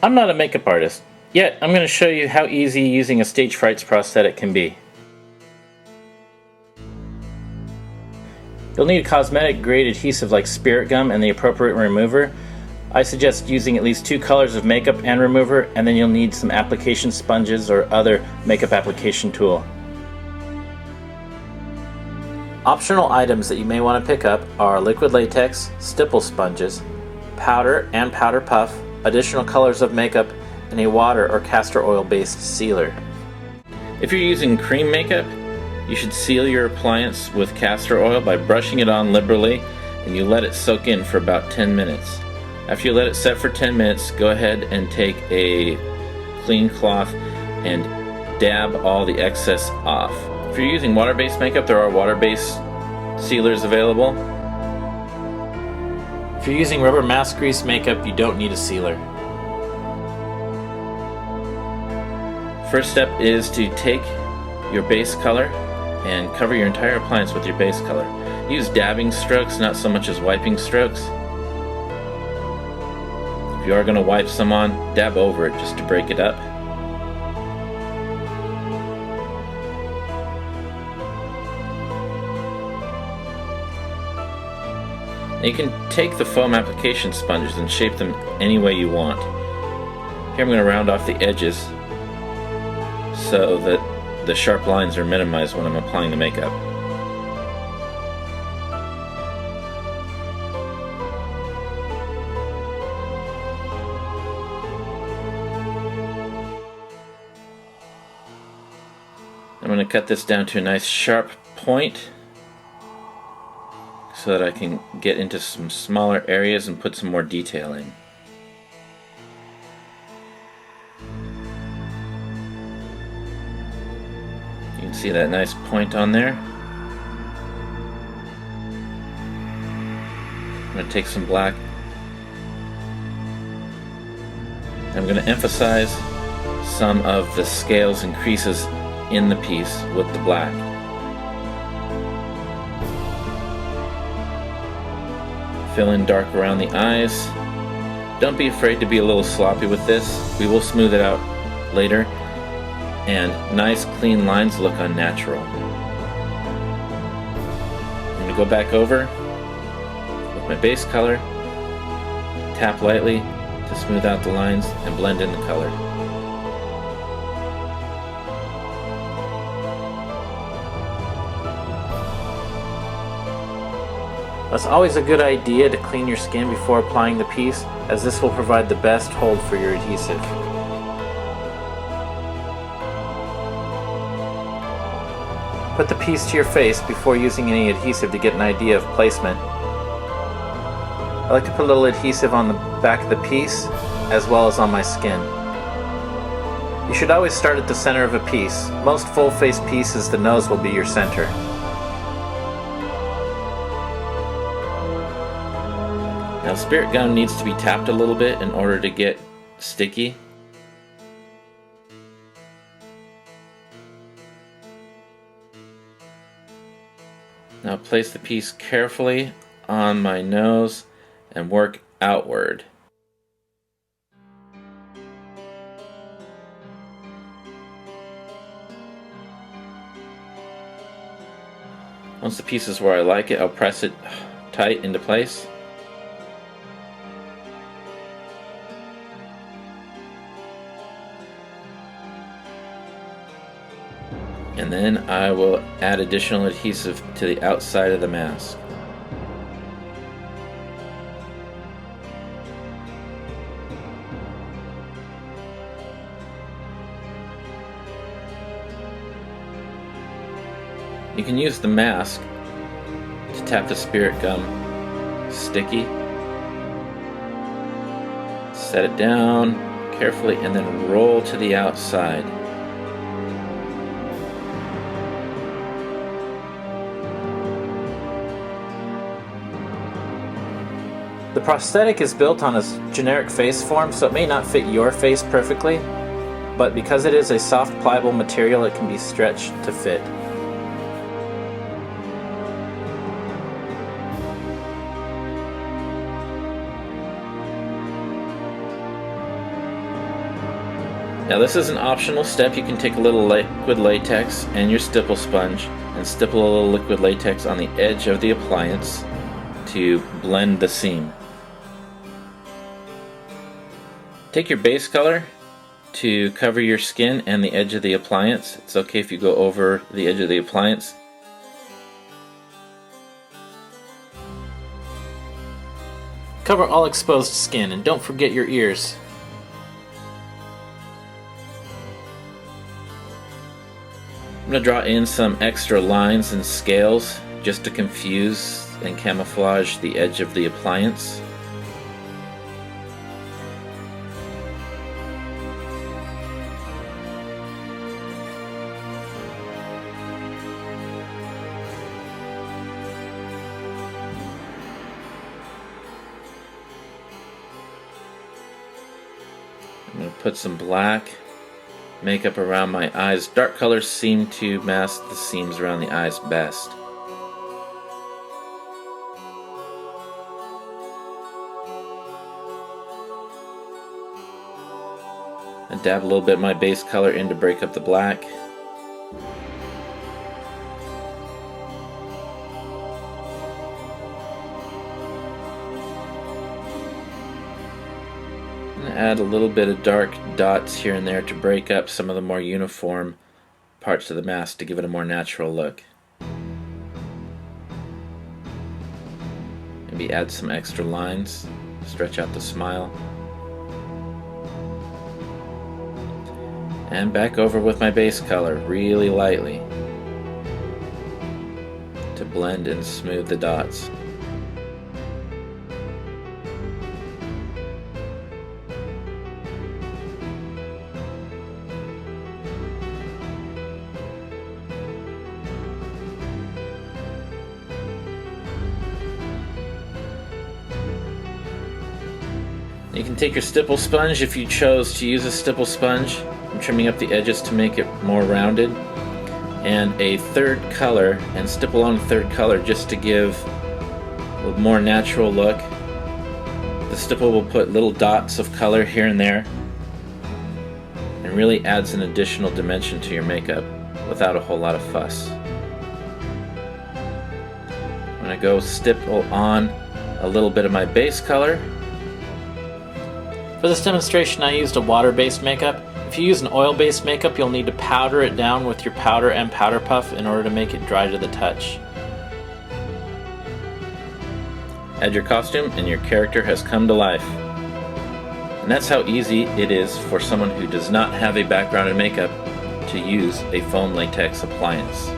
I'm not a makeup artist, yet I'm going to show you how easy using a stage fright prosthetic can be. You'll need a cosmetic grade adhesive like spirit gum and the appropriate remover. I suggest using at least 2 colors of makeup and remover, and then you'll need some application sponges or other makeup application tool. Optional items that you may want to pick up are liquid latex, stipple sponges, powder and powder puff, additional colors of makeup, and a water or castor oil based sealer. If you're using cream makeup, you should seal your appliance with castor oil by brushing it on liberally, and you let it soak in for about 10 minutes. After you let it set for 10 minutes, go ahead and take a clean cloth and dab all the excess off. If you're using water-based makeup, there are water-based sealers available. If you're using rubber mask grease makeup, you don't need a sealer. First step is to take your base color and cover your entire appliance with your base color. Use dabbing strokes, not so much as wiping strokes. If you are going to wipe some on, dab over it just to break it up. You can take the foam application sponges and shape them any way you want. Here I'm going to round off the edges so that the sharp lines are minimized when I'm applying the makeup. I'm going to cut this down to a nice sharp point so that I can get into some smaller areas and put some more detail in. You can see that nice point on there. I'm going to take some black. I'm going to emphasize some of the scales and creases in the piece with the black. Fill in dark around the eyes. Don't be afraid to be a little sloppy with this. We will smooth it out later. And nice clean lines look unnatural. I'm going to go back over with my base color, tap lightly to smooth out the lines and blend in the color. It's always a good idea to clean your skin before applying the piece, as this will provide the best hold for your adhesive. Put the piece to your face before using any adhesive to get an idea of placement. I like to put a little adhesive on the back of the piece as well as on my skin. You should always start at the center of a piece. Most full face pieces, the nose will be your center. Now spirit gum needs to be tapped a little bit in order to get sticky. Now place the piece carefully on my nose and work outward. Once the piece is where I like it, I'll press it tight into place. And then I will add additional adhesive to the outside of the mask. You can use the mask to tap the spirit gum sticky. Set it down carefully and then roll to the outside. The prosthetic is built on a generic face form, so it may not fit your face perfectly, but because it is a soft, pliable material, it can be stretched to fit. Now this is an optional step. You can take a little liquid latex and your stipple sponge and stipple a little liquid latex on the edge of the appliance to blend the seam. Take your base color to cover your skin and the edge of the appliance. It's okay if you go over the edge of the appliance. Cover all exposed skin and don't forget your ears. I'm going to draw in some extra lines and scales just to confuse and camouflage the edge of the appliance. I'm going to put some black makeup around my eyes. Dark colors seem to mask the seams around the eyes best. I dab a little bit of my base color in to break up the black. Add a little bit of dark dots here and there to break up some of the more uniform parts of the mask to give it a more natural look. Maybe add some extra lines, stretch out the smile. And back over with my base color really lightly to blend and smooth the dots. You can take your stipple sponge if you chose to use a stipple sponge. I'm trimming up the edges to make it more rounded. And a third color, and stipple on a third color just to give a more natural look. The stipple will put little dots of color here and there and really adds an additional dimension to your makeup without a whole lot of fuss. I'm going to go stipple on a little bit of my base color. For this demonstration I used a water-based makeup. If you use an oil-based makeup, you'll need to powder it down with your powder and powder puff in order to make it dry to the touch. Add your costume and your character has come to life. And that's how easy it is for someone who does not have a background in makeup to use a foam latex appliance.